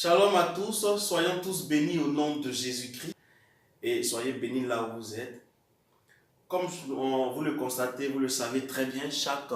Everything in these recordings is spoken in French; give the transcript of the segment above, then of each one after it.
Shalom à tous, soyons tous bénis au nom de Jésus-Christ et soyez bénis là où vous êtes. Comme vous le constatez, vous le savez très bien, chaque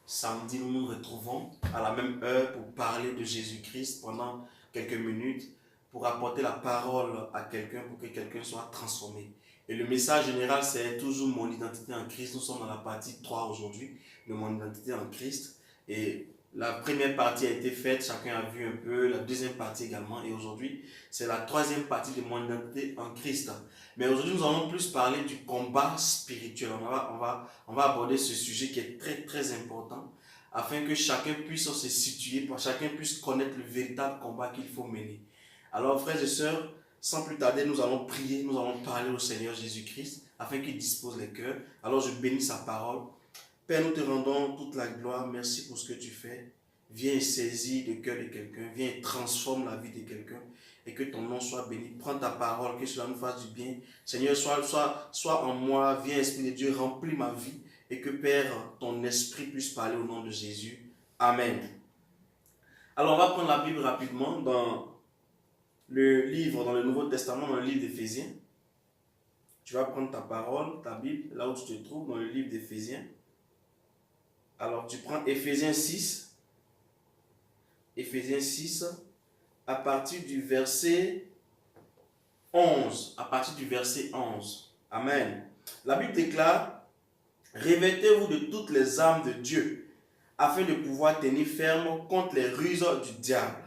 samedi nous nous retrouvons à la même heure pour parler de Jésus-Christ pendant quelques minutes, pour apporter la parole à quelqu'un, pour que quelqu'un soit transformé. Et le message général, c'est toujours mon identité en Christ. Nous sommes dans la partie 3 aujourd'hui de mon identité en Christ. Et la première partie a été faite, chacun a vu un peu, la deuxième partie également. Et aujourd'hui, c'est la troisième partie de mon identité en Christ. Mais aujourd'hui, nous allons plus parler du combat spirituel. On va aborder ce sujet qui est très très important afin que chacun puisse se situer, chacun puisse connaître le véritable combat qu'il faut mener. Alors, frères et sœurs, sans plus tarder, nous allons prier, nous allons parler au Seigneur Jésus-Christ afin qu'il dispose les cœurs. Alors, je bénis sa parole. Père, nous te rendons toute la gloire. Merci pour ce que tu fais. Viens saisir le cœur de quelqu'un. Viens transforme la vie de quelqu'un. Et que ton nom soit béni. Prends ta parole, que cela nous fasse du bien. Seigneur, sois en moi. Viens, Esprit de Dieu, remplis ma vie. Et que, Père, ton esprit puisse parler au nom de Jésus. Amen. Alors, on va prendre la Bible rapidement dans le livre, dans le Nouveau Testament, dans le livre d'Éphésiens. Tu vas prendre ta parole, ta Bible, là où tu te trouves, dans le livre d'Éphésiens. Alors, tu prends Éphésiens 6. Éphésiens 6, à partir du verset 11. À partir du verset 11. Amen. La Bible déclare, « Revêtez-vous de toutes les armes de Dieu, afin de pouvoir tenir ferme contre les ruses du diable.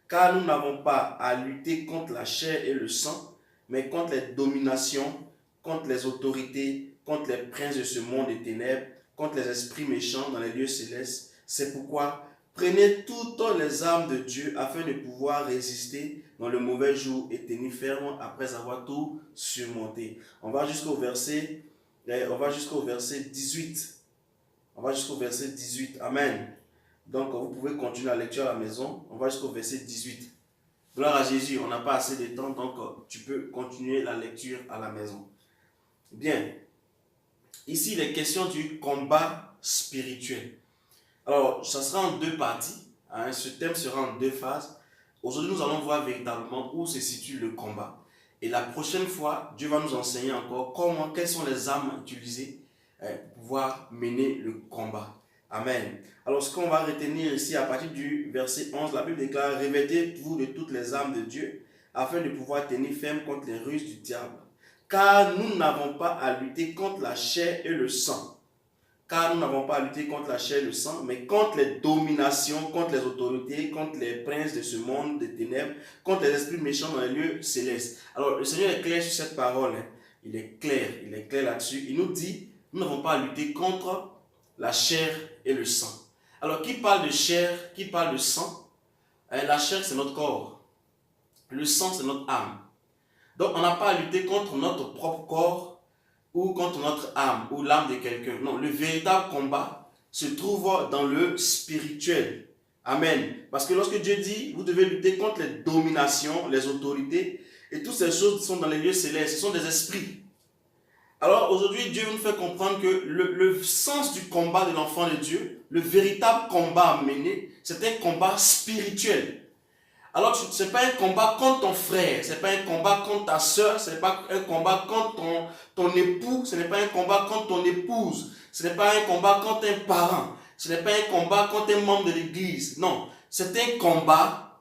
Car nous n'avons pas à lutter contre la chair et le sang, mais contre les dominations, contre les autorités, contre les princes de ce monde des ténèbres, contre les esprits méchants dans les lieux célestes. C'est pourquoi prenez toutes les armes de Dieu afin de pouvoir résister dans le mauvais jour et tenir ferme après avoir tout surmonté. » On va jusqu'au verset 18. On va jusqu'au verset 18. Amen. Donc, vous pouvez continuer la lecture à la maison. On va jusqu'au verset 18. Gloire à Jésus. On n'a pas assez de temps, donc tu peux continuer la lecture à la maison. Bien. Ici, il est question du combat spirituel. Alors, ça sera en deux parties. Hein. Ce thème sera en deux phases. Aujourd'hui, nous allons voir véritablement où se situe le combat. Et la prochaine fois, Dieu va nous enseigner encore quelles sont les armes utilisées pour pouvoir mener le combat. Amen. Alors, ce qu'on va retenir ici à partir du verset 11, la Bible déclare « Revêtez-vous de toutes les armes de Dieu, afin de pouvoir tenir ferme contre les ruses du diable. Car nous n'avons pas à lutter contre la chair et le sang. » Car nous n'avons pas à lutter contre la chair et le sang, mais contre les dominations, contre les autorités, contre les princes de ce monde des ténèbres, contre les esprits méchants dans les lieux célestes. Alors, le Seigneur est clair sur cette parole. Hein. Il est clair là-dessus. Il nous dit, nous n'avons pas à lutter contre la chair et le sang. Alors, qui parle de chair, qui parle de sang? La chair, c'est notre corps. Le sang, c'est notre âme. Donc, on n'a pas à lutter contre notre propre corps ou contre notre âme ou l'âme de quelqu'un. Non, le véritable combat se trouve dans le spirituel. Amen. Parce que lorsque Dieu dit, vous devez lutter contre les dominations, les autorités, et toutes ces choses sont dans les lieux célestes, ce sont des esprits. Alors aujourd'hui, Dieu nous fait comprendre que le sens du combat de l'enfant de Dieu, le véritable combat à mener, c'est un combat spirituel. Alors, ce n'est pas un combat contre ton frère, ce n'est pas un combat contre ta soeur, ce n'est pas un combat contre ton époux, ce n'est pas un combat contre ton épouse, ce n'est pas un combat contre un parent, ce n'est pas un combat contre un membre de l'église. Non, c'est un combat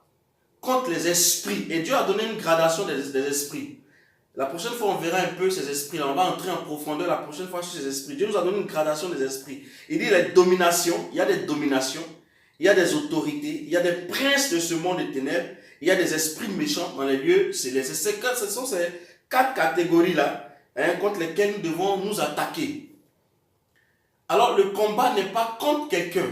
contre les esprits. Et Dieu a donné une gradation des esprits. La prochaine fois, on verra un peu ces esprits-là. On va entrer en profondeur la prochaine fois sur ces esprits. Dieu nous a donné une gradation des esprits. Il dit les dominations, il y a des dominations. Il y a des autorités, il y a des princes de ce monde des ténèbres, il y a des esprits méchants dans les lieux célestes. Ce sont ces quatre catégories-là contre lesquelles nous devons nous attaquer. Alors, le combat n'est pas contre quelqu'un.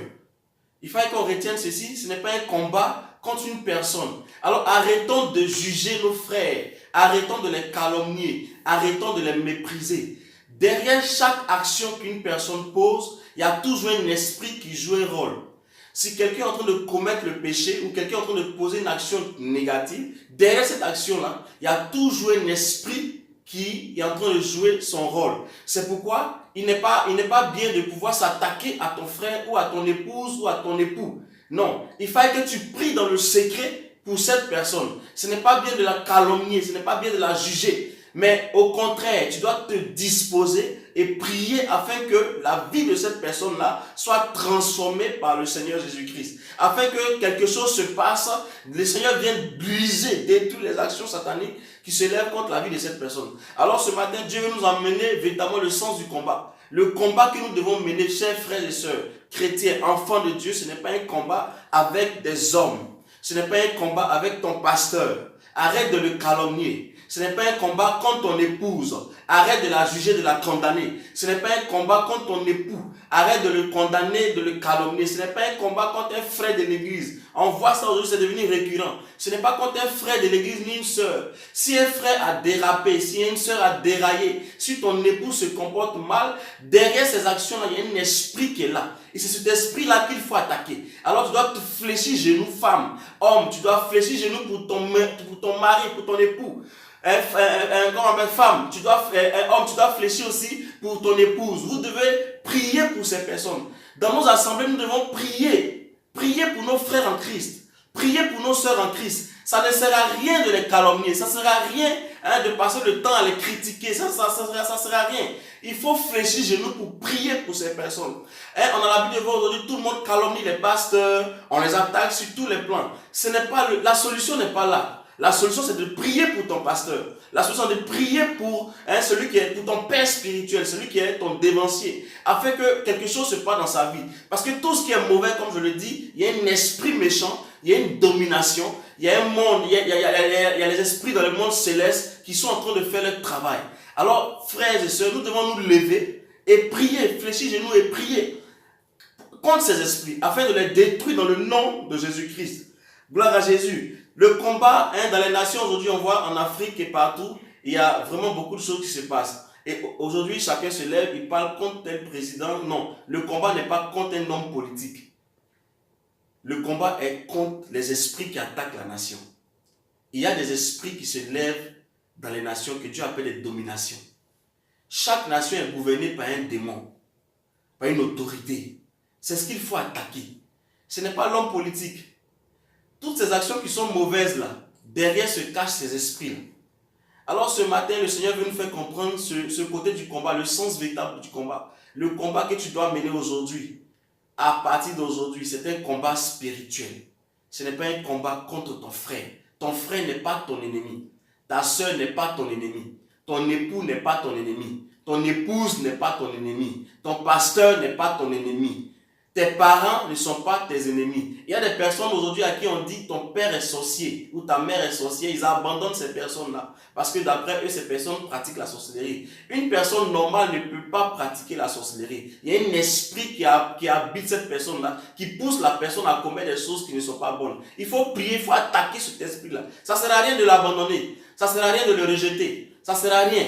Il faut qu'on retienne ceci, ce n'est pas un combat contre une personne. Alors, arrêtons de juger nos frères, arrêtons de les calomnier, arrêtons de les mépriser. Derrière chaque action qu'une personne pose, il y a toujours un esprit qui joue un rôle. Si quelqu'un est en train de commettre le péché ou quelqu'un est en train de poser une action négative, derrière cette action-là, il y a toujours un esprit qui est en train de jouer son rôle. C'est pourquoi il n'est pas bien de pouvoir s'attaquer à ton frère ou à ton épouse ou à ton époux. Non, il faut que tu pries dans le secret pour cette personne. Ce n'est pas bien de la calomnier, ce n'est pas bien de la juger. Mais au contraire, tu dois te disposer et prier afin que la vie de cette personne-là soit transformée par le Seigneur Jésus-Christ. Afin que quelque chose se passe, le Seigneur vienne briser, détruire les actions sataniques qui se lèvent contre la vie de cette personne. Alors ce matin, Dieu veut nous emmener véritablement le sens du combat. Le combat que nous devons mener, chers frères et sœurs, chrétiens, enfants de Dieu, ce n'est pas un combat avec des hommes. Ce n'est pas un combat avec ton pasteur. Arrête de le calomnier. Ce n'est pas un combat contre ton épouse. Arrête de la juger, de la condamner. Ce n'est pas un combat contre ton époux. Arrête de le condamner, de le calomnier. Ce n'est pas un combat contre un frère de l'église. On voit ça aujourd'hui, c'est devenu récurrent. Ce n'est pas contre un frère de l'église ni une sœur. Si un frère a dérapé, si une sœur a déraillé, si ton époux se comporte mal, derrière ces actions-là, il y a un esprit qui est là. Et c'est cet esprit-là qu'il faut attaquer. Alors tu dois te fléchir genoux, femme. Homme, tu dois fléchir genoux pour ton mari, pour ton époux. Femme, homme, tu dois fléchir aussi pour ton épouse. Vous devez prier pour ces personnes. Dans nos assemblées, nous devons prier. Prier pour nos frères en Christ. Prier pour nos sœurs en Christ. Ça ne sert à rien de les calomnier. Ça ne sert à rien de passer le temps à les critiquer. Ça ne sert à rien. Il faut fléchir genoux pour prier pour ces personnes. On a l'habitude de voir aujourd'hui, tout le monde calomnie les pasteurs. On les attaque sur tous les plans. La solution n'est pas là. La solution, c'est de prier pour ton pasteur. La solution, c'est de prier pour celui qui est pour ton père spirituel, celui qui est ton dévancier, afin que quelque chose se passe dans sa vie. Parce que tout ce qui est mauvais, comme je le dis, il y a un esprit méchant, il y a une domination, il y a un monde, il y a les esprits dans le monde céleste qui sont en train de faire leur travail. Alors, frères et sœurs, nous devons nous lever et prier, fléchir genoux et prier contre ces esprits, afin de les détruire dans le nom de Jésus-Christ. Gloire à Jésus. Le combat dans les nations, aujourd'hui, on voit en Afrique et partout, il y a vraiment beaucoup de choses qui se passent. Et aujourd'hui, chacun se lève, il parle contre tel président. Non, le combat n'est pas contre un homme politique. Le combat est contre les esprits qui attaquent la nation. Il y a des esprits qui se lèvent dans les nations que Dieu appelle les dominations. Chaque nation est gouvernée par un démon, par une autorité. C'est ce qu'il faut attaquer. Ce n'est pas l'homme politique. Toutes ces actions qui sont mauvaises là, derrière se cachent ces esprits là. Alors ce matin, le Seigneur veut nous faire comprendre ce côté du combat, le sens véritable du combat. Le combat que tu dois mener aujourd'hui, à partir d'aujourd'hui, c'est un combat spirituel. Ce n'est pas un combat contre ton frère. Ton frère n'est pas ton ennemi. Ta soeur n'est pas ton ennemi. Ton époux n'est pas ton ennemi. Ton épouse n'est pas ton ennemi. Ton pasteur n'est pas ton ennemi. Tes parents ne sont pas tes ennemis. Il y a des personnes aujourd'hui à qui on dit ton père est sorcier ou ta mère est sorcière. Ils abandonnent ces personnes-là parce que d'après eux, ces personnes pratiquent la sorcellerie. Une personne normale ne peut pas pratiquer la sorcellerie. Il y a un esprit qui habite cette personne-là, qui pousse la personne à commettre des choses qui ne sont pas bonnes. Il faut prier, il faut attaquer cet esprit-là. Ça ne sert à rien de l'abandonner. Ça ne sert à rien de le rejeter. Ça ne sert à rien.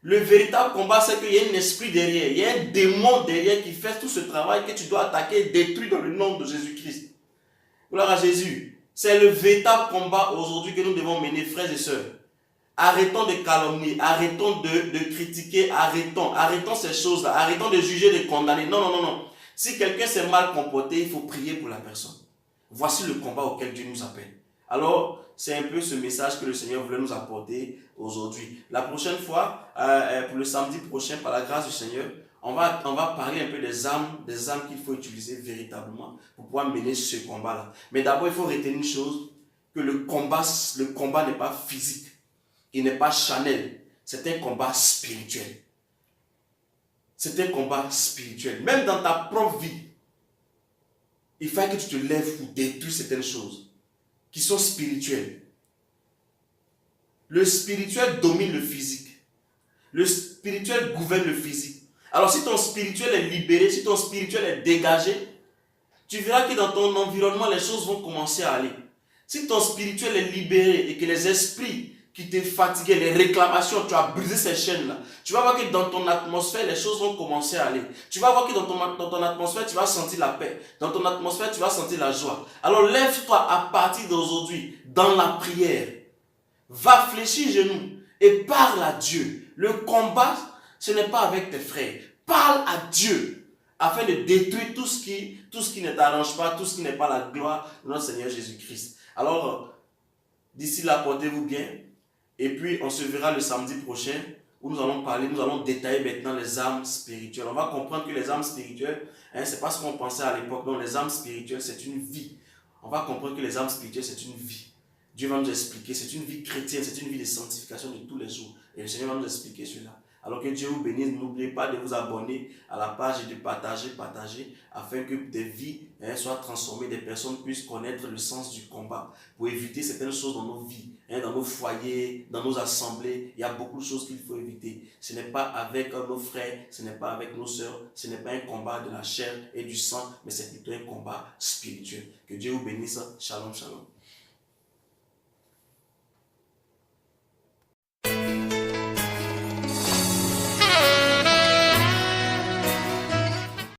Le véritable combat, c'est qu'il y a un esprit derrière, il y a un démon derrière qui fait tout ce travail que tu dois attaquer et détruire dans le nom de Jésus-Christ. Gloire à Jésus. C'est le véritable combat aujourd'hui que nous devons mener, frères et sœurs. Arrêtons de calomnier, arrêtons de critiquer, arrêtons ces choses-là, arrêtons de juger, de condamner. Non. Si quelqu'un s'est mal comporté, il faut prier pour la personne. Voici le combat auquel Dieu nous appelle. Alors, c'est un peu ce message que le Seigneur voulait nous apporter aujourd'hui. La prochaine fois, pour le samedi prochain, par la grâce du Seigneur, on va parler un peu des armes qu'il faut utiliser véritablement pour pouvoir mener ce combat-là. Mais d'abord, il faut retenir une chose, que le combat n'est pas physique, il n'est pas charnel, c'est un combat spirituel. C'est un combat spirituel. Même dans ta propre vie, il faut que tu te lèves pour détruire certaines choses qui sont spirituels. Le spirituel domine le physique. Le spirituel gouverne le physique. Alors si ton spirituel est libéré, si ton spirituel est dégagé, tu verras que dans ton environnement, les choses vont commencer à aller. Si ton spirituel est libéré et que les esprits qui te fatiguaient, les réclamations, tu as brisé ces chaînes-là, tu vas voir que dans ton atmosphère, les choses vont commencer à aller. Tu vas voir que dans ton atmosphère, tu vas sentir la paix. Dans ton atmosphère, tu vas sentir la joie. Alors lève-toi à partir d'aujourd'hui, dans la prière. Va fléchir genoux et parle à Dieu. Le combat, ce n'est pas avec tes frères. Parle à Dieu afin de détruire tout ce qui ne t'arrange pas, tout ce qui n'est pas la gloire de notre Seigneur Jésus-Christ. Alors, D'ici là, portez-vous bien. Et puis, on se verra le samedi prochain où nous allons détailler maintenant les armes spirituelles. On va comprendre que les armes spirituelles, c'est pas ce qu'on pensait à l'époque. Non, les armes spirituelles, c'est une vie. On va comprendre que les armes spirituelles, c'est une vie. Dieu va nous expliquer, c'est une vie chrétienne, c'est une vie de sanctification de tous les jours. Et le Seigneur va nous expliquer cela. Alors que Dieu vous bénisse, n'oubliez pas de vous abonner à la page et de partager, afin que des vies soient transformées, des personnes puissent connaître le sens du combat, pour éviter certaines choses dans nos vies, dans nos foyers, dans nos assemblées. Il y a beaucoup de choses qu'il faut éviter. Ce n'est pas avec nos frères, ce n'est pas avec nos sœurs, ce n'est pas un combat de la chair et du sang, mais c'est plutôt un combat spirituel. Que Dieu vous bénisse. Shalom, shalom.